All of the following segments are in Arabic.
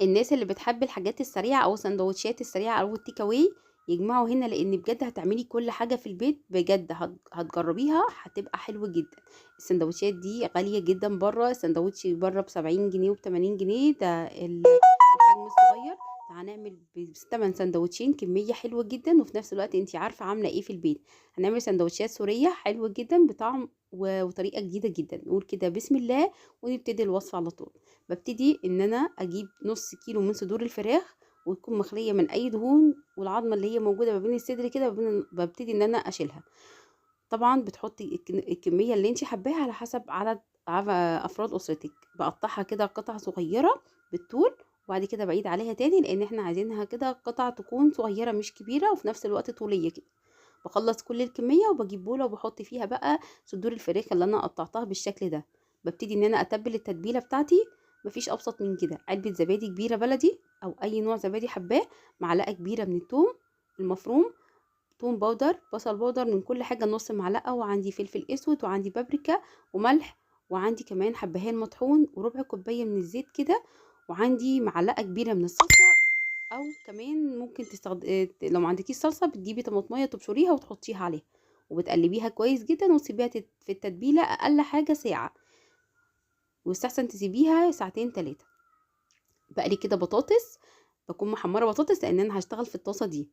الناس اللي بتحب الحاجات السريعة أو السندوتشات السريعة أو التيك أواي يجمعوا هنا، لأن بجد هتعملي كل حاجة في البيت، بجد هتجربيها هتبقى حلوة جدا. السندوتشات دي غالية جدا بره، السندوتش بره ب70 جنيه وب80 جنيه، ده الحجم الصغير. هنعمل ب8 سندوتشين كمية حلوة جدا، وفي نفس الوقت انتي عارفة عاملة ايه في البيت. هنعمل سندوتشات سورية حلوة جدا بطعم وطريقة جديدة جدا. نقول كده بسم الله ونبتدي الوصفة على طول. ببتدي ان انا اجيب نص كيلو من صدور الفراخ، وتكون مخليه من اي دهون، والعظمه اللي هي موجوده ما بين الصدر كده ببتدي ان انا اشيلها. طبعا بتحطي الكميه اللي انت حباها على حسب عدد افراد اسرتك. بقطعها كده قطع صغيره بالطول، وبعد كده بعيد عليها تاني، لان احنا عايزينها كده قطع تكون صغيره مش كبيره، وفي نفس الوقت طوليه كده. بخلص كل الكميه وبجيب بوله وبحط فيها بقى صدور الفراخ اللي انا قطعتها بالشكل ده. ببتدي ان انا اتبل التتبيله بتاعتي. مفيش ابسط من كده: علبه زبادي كبيره بلدي او اي نوع زبادي حباه، معلقه كبيره من الثوم المفروم، توم باودر، بصل باودر، من كل حاجه نص معلقه، وعندي فلفل اسود، وعندي بابريكا وملح، وعندي كمان حبهان مطحون، وربع كوبايه من الزيت كده، وعندي معلقه كبيره من الصلصه. او كمان ممكن لو ما عندكيش صلصه بتجيبي طماطميه تبشريها وتحطيها عليها، وبتقلبيها كويس جدا وتسيبيها في التتبيله اقل حاجه ساعه، ويستحسن تسيبيها ساعتين 3. بقلي كده بطاطس، بكون محمره بطاطس لان انا هشتغل في الطاسه دي،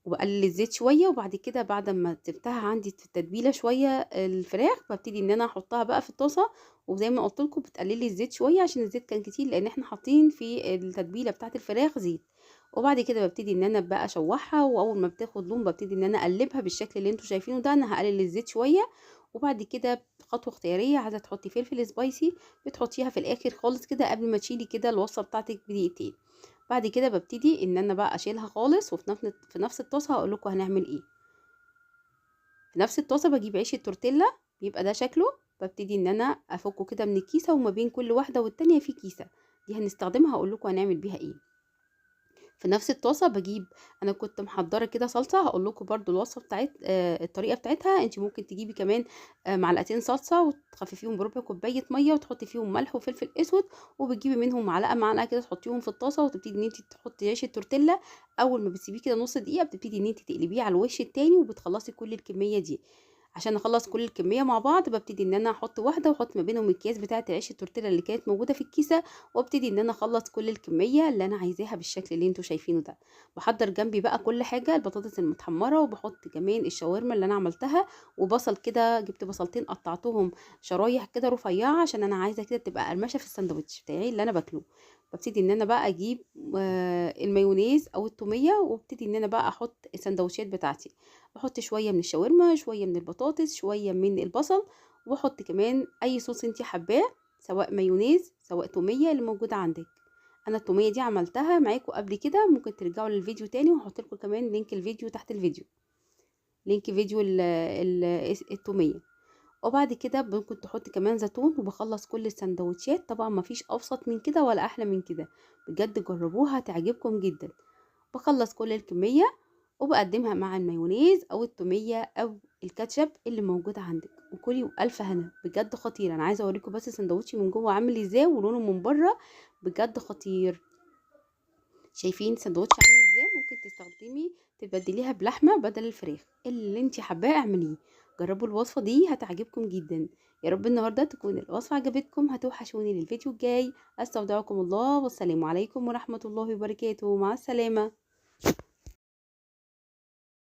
وبقلل الزيت شويه. وبعد كده بعد ما سبتها عندي في التتبيله شويه الفراخ، ببتدي ان انا احطها بقى في الطاسه. وزي ما قلت لكم بتقللي الزيت شويه عشان الزيت كان كتير، لان احنا حاطين في التتبيله بتاعه الفراخ زيت. وبعد كده ببتدي ان انا بقى اشوحها، واول ما بتاخد لون ببتدي ان انا اقلبها بالشكل اللي انتوا شايفينه ده. انا هقلل الزيت شويه. وبعد كده خطوه اختياريه: عايزه تحطي فلفل سبايسي بتحطيها في الاخر خالص كده، قبل ما تشيلي كده الوصفه بتاعتك بدقيقتين. بعد كده ببتدي ان انا بقى اشيلها خالص، وفي نفس الطاسه هقول لكم هنعمل ايه. في نفس الطاسه بجيب عيش التورتيلا، بيبقى ده شكله. ببتدي ان انا افكه كده من الكيسه، وما بين كل واحده والتانيه في كيسه، دي هنستخدمها هقول لكم هنعمل بيها ايه. في نفس الطاسه بجيب، انا كنت محضره كده صلصه، هقول لكم برده الوصفه بتاعت الطريقه بتاعتها. انت ممكن تجيبي كمان معلقتين صلصه وتخففيهم بربع كوبايه ميه، وتحطي فيهم ملح وفلفل اسود، وبتجيبي منهم معلقه معلقه كده تحطيهم في الطاسه، وتبتدي ان انت تحطي عيش التورتيلا. اول ما بتسيبيه كده نص دقيقه بتبتدي ان انت تقلبيه على الوش التاني، وبتخلصي كل الكميه دي. عشان اخلص كل الكميه مع بعض ببتدي ان انا احط واحده، واحط ما بينهم الكياس بتاعه عيش التورتيلا اللي كانت موجوده في الكيسه، وابتدي ان انا اخلص كل الكميه اللي انا عايزاها بالشكل اللي انتوا شايفينه ده. بحضر جنبي بقى كل حاجه: البطاطس المتحمره، وبحط كمان الشاورما اللي انا عملتها، وبصل كده جبت بصلتين قطعتهم شرايح كده رفيعه، عشان انا عايزه كده تبقى قرمشه في الساندوتش بتاعي اللي انا باكله. ببتدي ان انا بقى اجيب المايونيز او التوميه، وابتدي ان انا بقى احط السندوتشات بتاعتي. بحط شويه من الشاورما، شويه من البطاطس، شويه من البصل، واحط كمان اي صوص انتي حباه، سواء مايونيز سواء توميه اللي موجوده عندك. انا التوميه دي عملتها معاكم قبل كده، ممكن ترجعوا للفيديو تاني، وهحط لكم كمان لينك الفيديو تحت الفيديو، لينك فيديو التوميه. وبعد كده ممكن تحط كمان زيتون. وبخلص كل السندوتشات، طبعا ما فيش ابسط من كده ولا احلى من كده، بجد جربوها تعجبكم جدا. بخلص كل الكميه وبقدمها مع المايونيز او التوميه او الكاتشب اللي موجود عندك، وكلي والف هنا. بجد خطير. انا عايزه اوريكم بس سندوتشي من جوه عامل ازاي، ولونه من بره بجد خطير. شايفين سندوتش عامل ازاي؟ ممكن تبدليها بلحمه بدل الفراخ، اللي انت حباه اعمليه. جربوا الوصفه دي هتعجبكم جدا. يا رب النهارده تكون الوصفه عجبتكم. هتوحشوني للفيديو الجاي. استودعكم الله، والسلام عليكم ورحمه الله وبركاته. مع السلامه.